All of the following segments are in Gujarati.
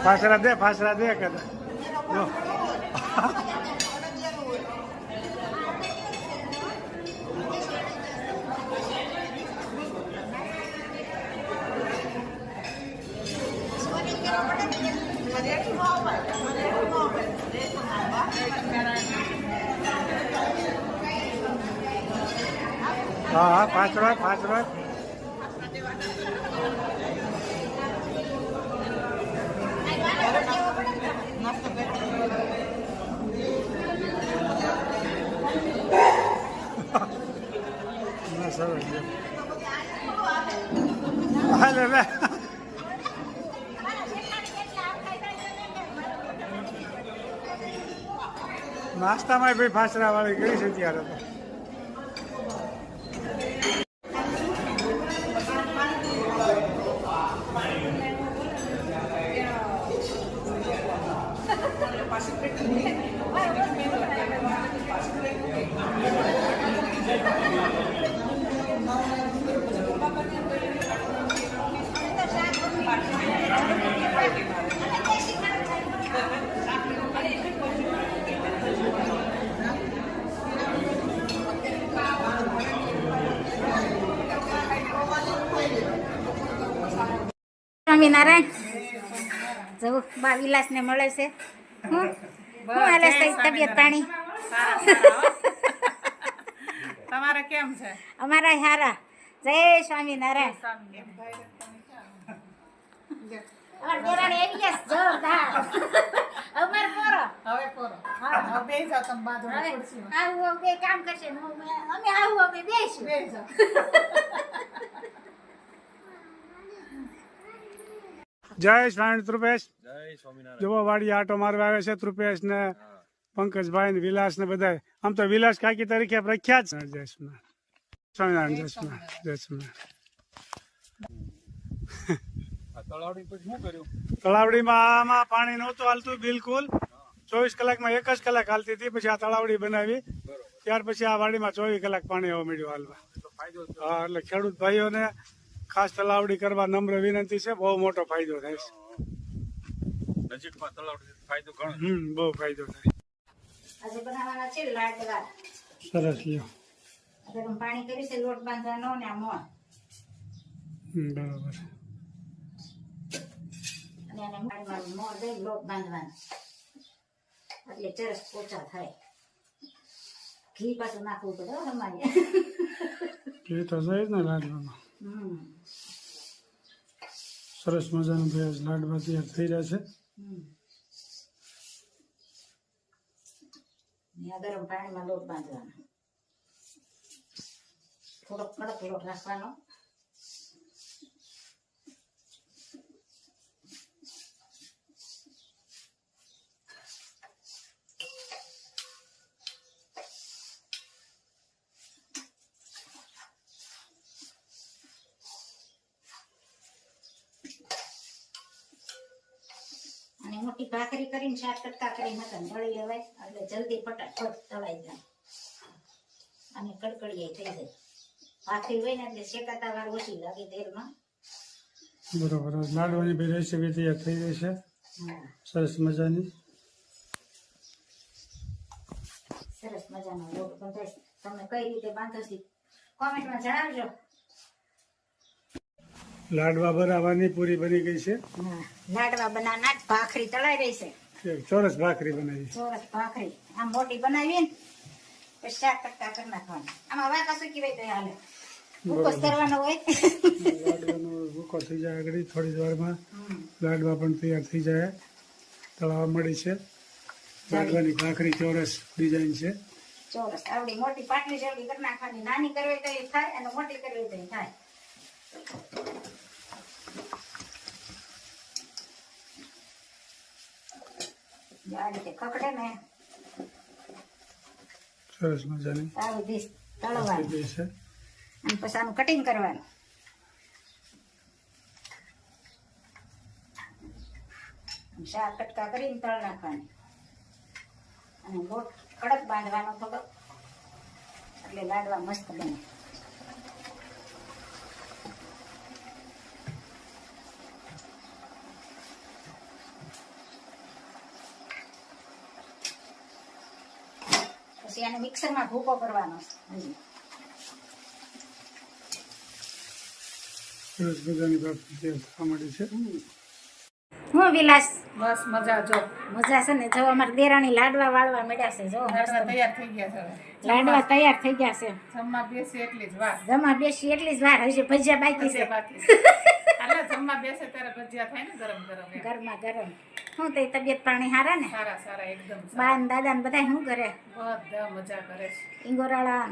ફાસરા દે કદાચ જો હા ફાસરા નાસ્તામાં ભાઈ ફાસરા વાળી કરી છે ત્યારે તો સ્વામિનારાયણ જવું બા વિલાસ ને મળે છે હું હાલે તબિયત પાણી તમારે કેમ છે? અમારા હારા જય સ્વામિનારાયણ કામ કરશે અમે આવું અમે બેસું જય સ્વામી રૂપેશ જુઓ વાડી આટો મારવા આવે છે રૂપેશ ને પંકજભાઈ ને વિલાસ ને બધા આમ તો વિલાસ કાકી તરીકે પ્રખ્યાત છે જય સ્વામિનારાયણ જય સ્વામિનારાયણ જય સ્વામિનારાયણ તળાવડીમાં આમાં પાણી નહોતું હાલતું બિલકુલ 24 કલાકમાં 1 જ કલાક હાલતી હતી પછી આ તળાવડી બનાવી ત્યાર પછી આ વાડીમાં 24 કલાક પાણી આવવા મળ્યું હાલવા હા એટલે ખેડૂત ભાઈઓને ખાસ તલાવડી કરવા નમ્ર વિનંતી છે બહુ મોટો ફાયદો થાય છે નજીકમાં તલાવડી ફાયદો ઘણો બહુ ફાયદો થાય આજે બનાવવાના છે લાડવા સરસ લ્યો ગરમ પાણી કરી છે લોટ બાંધવાનો ને આ મોણ બરાબર અને આને પાણીમાં મોણ દઈ લોટ બાંધવાનો એટલે ચરસ પોચા થાય ઘી પાછું નાખવું પડે અમારે ઘી તો જાય ને લાડવામાં સરસ મજાનું ભેજ લાડવા તૈયાર થઈ રહ્યા છે ગરમ પાણીમાં લોટ બાંધવાનો થોડોક કડક લોટ રાખવાનો અને મોટી ભાખરી કરીને 4 કટકા કરીને દળી લેવાય એટલે જલ્દી ફટાફટ તળાઈ જાય અને કડકડીએ થઈ જાય ભાખરી હોય ને એટલે શેકાતા વાર ઓછી લાગે તેલમાં બરોબર લાડવાની બે રેસીપી તૈયાર થઈ ગઈ છે સરસ મજાની સરસ મજાનો લોટ બંધાય તમે કઈ રીતે બાંધો છો કોમેન્ટમાં જણાવજો લાડવા બનાવવાની પૂરી બની ગઈ છે લાડવા બનાવના ભાખરી તળાઈ રહી છે ચોરસ ભાખરી બનાવી ચોરસ ભાખરી આમ મોટી બનાવી ને પછી 4 કટકા કરી નાખવાના આમાં વાકા સુકી હોય તો હાલે ભૂકો કરવાનો હોય લાડવાનો ભૂકો થઈ જાય આગળ થોડી વારમાં લાડવા પણ તૈયાર થઈ જાય તળાવ મળી છે લાડવાની ભાખરી ચોરસ ડિઝાઇન છે ચોરસ આવડી મોટી પાટલી જેવડી કરી નાખવાની નાની કરવી તો એ થાય અને મોટી કરવી તો એ થાય આ રીતે ખકડે ને સરસ મજાની આવી દીશ તળવાની છે અને પછી આનું કટિંગ કરવાનું 4 કટકા કરીને તળ નાખવાની અને લોટ કડક બાંધવાનો થોડો એટલે લાડવા મસ્ત બને પછી આને મિક્સરમાં ભૂકો કરવાનો હજી. સરસ મજાની બાફી તૈયાર થવા માંડી છે. હું વિલાસ બસ મજા જો મજા છે ને? જો અમારે દેરાણી લાડવા વાળવા મળ્યા છે. જો લાડવા તૈયાર થઈ ગયા છે હવે. લાડવા તૈયાર થઈ ગયા છે. જમવા બેસી એટલી જ વાર જમા બેસી એટલી જ વાર, હજી ભજીયા બાકી છે. બાકી હાલે જમવા બેસે ત્યારે ભજીયા થાય ને ગરમ ગરમ એમ. ગરમા ગરમ. શું તે તબિયત પાણી હારા ને? સારા સારા એકદમ સારા. બા ને દાદા ને બધા શું કરે? બધા મજા કરે છે. ઇંગોરાળા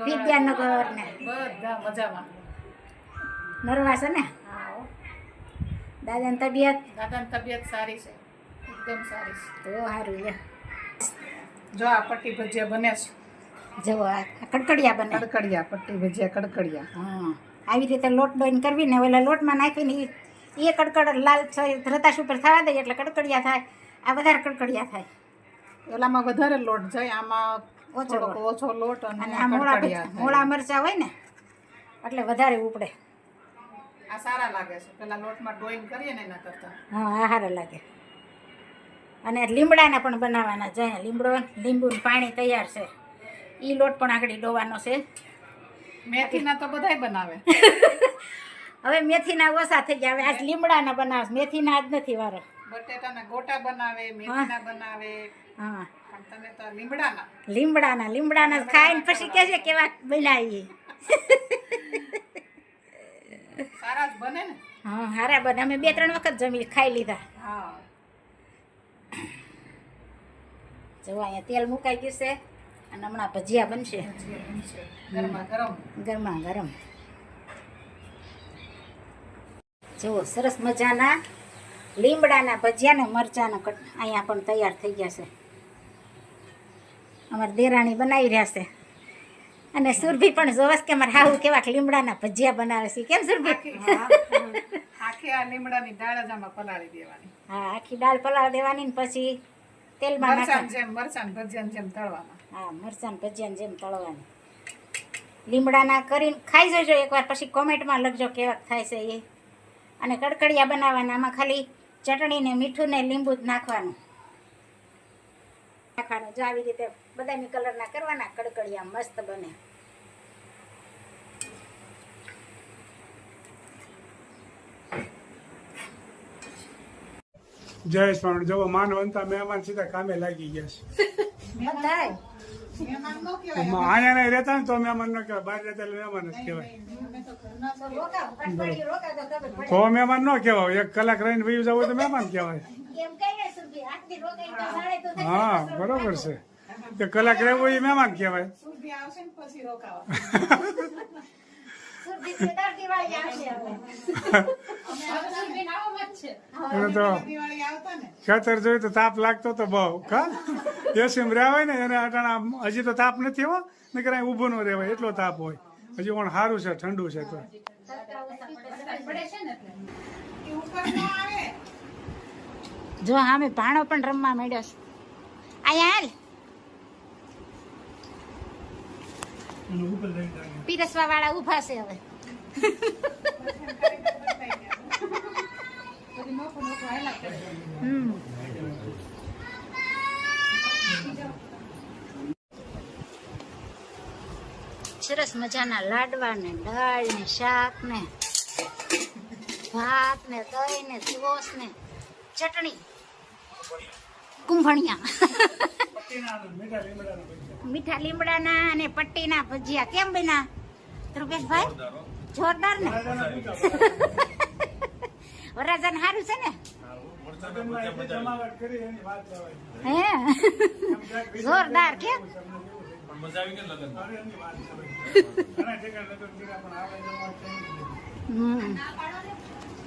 વિદ્યાનગર ને બધા મજામાં. નરવા છે ને? હા હો. દાદાની તબિયત દાદાની તબિયત સારી છે, એકદમ સારી છે. તો સારું છે. જો આ પટ્ટી ભજીયા બને છે. જો આ કડકડિયા બને. કડકડિયા પટ્ટી ભજીયા કડકડિયા. હા, આવી રીતે લોટ ડોઈને કરવી ને ઓલા લોટમાં નાખીને એ કડકડ લાલ રતાશ ઉપર થવા દે એટલે કડકડિયા થાય. આ વધારે કડકડિયા થાય. ઓલામાં વધારે લોટ જાય, આમાં ઓછો થોડોક લોટ. ઓછો લોટ અને અને આ કડકડિયા થાય. મોળા મરચા હોય ને એટલે વધારે ઉપડે. આ સારા લાગે છે, પેલા લોટમાં ડોઈંગ કરીએ ને એના કરતા. હા, આ સારા લાગે. અને લીમડાના પણ બનાવવાના છે. લીંબુનું પાણી તૈયાર છે. એ લોટ પણ આગળ ડોવાનો છે. મેથીના તો બધાય બનાવે. હવે મેથીના ઓછા થઈ ગયા. હવે આજ લીમડાના બનાવશે. મેથીના આજ નથી વારો. બટેટાના ગોટા બનાવે, મેથીના બનાવે, હા, પણ તમે તો લીમડાના. લીમડાના ખાઈને પછી કે છે કેવા બનાવીએ. સારા જ બને ને. હા, હારા બને. અમે 2-3 વખત જમી ખાઈ લીધા. હા. જો અહીંયા તેલ મુકાઈ ગયું છે અને હમણાં ભજીયા બનશે ભજીયા બનશે. ગરમા ગરમ. ગરમા ગરમ. જુઓ સરસ મજાના લીમડાના ભજીયા ને મરચાના કટ અહીંયા પણ તૈયાર થઈ ગયા છે. અમારે દેરાણી બનાવી રહ્યા છે. અને સુરભી પણ જોવસ કે મારે હાવું કેવા લીમડાના ભજીયા બનાવે છે. કેમ સુરભી? આખી આ લીમડાની દાળ જ આમાં પલાળી દેવાની. હા, આખી દાળ પલાળ દેવાની ને પછી તેલમાં નાખવાની. મરચાં ભજીયાની જેમ તળવાના. હા, મરચાં ભજીયાની જેમ તળવાની. લીમડાના કરીને ખાઈ જોજો એકવાર, પછી કોમેન્ટમાં લખજો કેવા થાય છે એ. અને કડકડિયા બનાવવાના. આમાં ખાલી ચટણી ને મીઠું ને લીંબુ જ નાખવાનું. જો આવી રીતે બદામી કલરના કરવાના કડકડિયા મસ્ત બને. જય સ્વામી. જો માનવંતા મહેમાન સીધા કામે લાગી ગયા છે. બધાય મહેમાન નો કહેવાય. અહીંયા નહીં રહેતા ને તો મહેમાન ન કહેવાય, બહાર રહેતા એટલે મહેમાન જ કહેવાય. તો મહેમાન ન કહેવાય. 1 કલાક રહીને વયું જવું તો મહેમાન કહેવાય. હા, બરોબર છે. 1 કલાક રહેવું એ મહેમાન કહેવાય. સુરભી આવશે ને પછી રોકાવા. એને તો દિવાળી આવતા ને. ખેતર જોયું તો તાપ લાગતો તો બહુ. કા એસી રહ્યા હોય ને એને અટાણા હજી તો તાપ નથી હો ને કે ઊભો ન રહેવાય એટલો તાપ હોય. હજી પણ સારું છે, ઠંડુ છે. તો એ ઉપર ન આવે. જો અમે ભાણો પણ રમવા માંડ્યો છે. અહીંયા હાલ પીરસવા વાળા ઉભા છે હવે. સરસ મજાના લાડવા ને દાળ ને શાક ને ભાત ને દહીં ને સોસ ને ચટણી કુંભણિયા મીઠા લીમડાના અને પટ્ટીના ભજીયા. કેમ બન્યા ધ્રુવેશભાઈ? જોરદાર ને? વરાજાને સારું છે ને? હે, જોરદાર. કેમ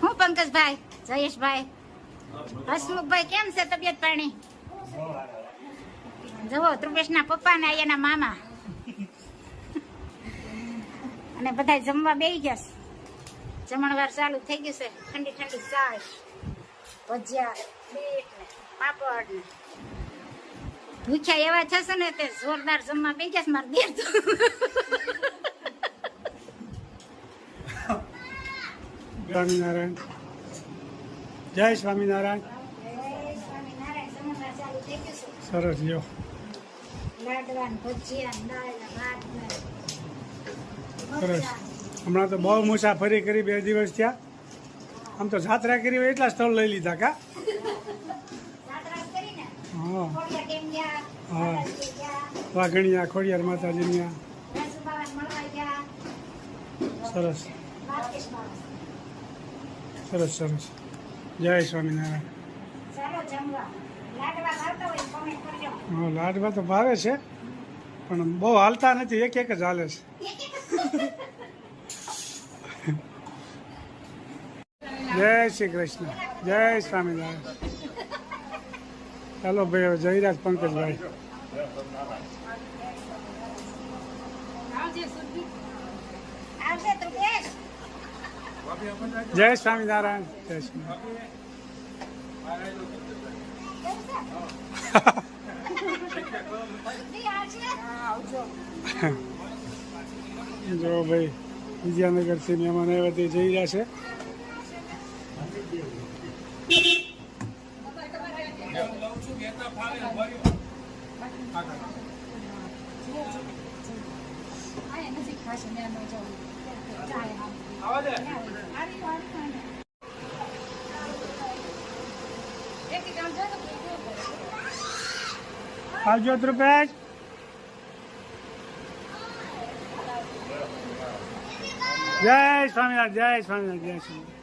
હું પંકજભાઈ, જયેશભાઈ, હસમુખભાઈ કેમ છે તબિયત પાણી? જુઓ ધ્રુવેશના પપ્પા ને એના મામા અને બધા જમવા બેસી ગયા છે. જમણવાર ચાલુ થઈ ગયું છે. ઠંડી ઠંડી ચાય, ભજીયા, બીટ ને પાપડ ને. ભૂખ્યા એવા થશે ને તે જોરદાર જમવા બેસી ગયા છે મારા દેર તો. સ્વામિનારાયણ. જય સ્વામિનારાયણ. સરસ. જો લાડવા ને ભજીયા ને દાળ ને ભાત ને સરસ. મરચાં. હમણાં તો બહુ મુસાફરી કરી, 2 દિવસ થયા. આમ તો જાત્રા કરી હોય એટલા સ્થળ લઈ લીધા કા. જાત્રા કરીને હા, ખોડિયાર ડેમ ગયા, હા. માતાજી ગયા, વાઘણિયા, ખોડિયાર માતાજીની આ. રાજુબાવાને મળવા ગયા, સરસ દ્વારકેશ બાવા. સરસ સરસ. જય સ્વામિનારાયણ. ચાલો જમવા. લાડવા ભાવતા હોય કોમેન્ટ કરજો. હા, લાડવા તો ભાવે છે પણ બહુ હાલતા નથી, એક એક જ હાલે છે. જય શ્રી કૃષ્ણ, જય સ્વામિનારાયણ. ચાલો ભાઈ, હવે જયરાજ પંકજભાઈ. આવશે તો બેસ. જય સ્વામિનારાયણ, જય સ્વામિનારાયણ. દી આવશે. જો ભાઈ, વિદ્યાનગરથી મહેમાન આવ્યા તે જઈ રહ્યા છે. આવજો ધ્રુપેશ. જય સ્વામિનારાયણ, જય સ્વામિનારાયણ, જય સ્વામિનારાયણ.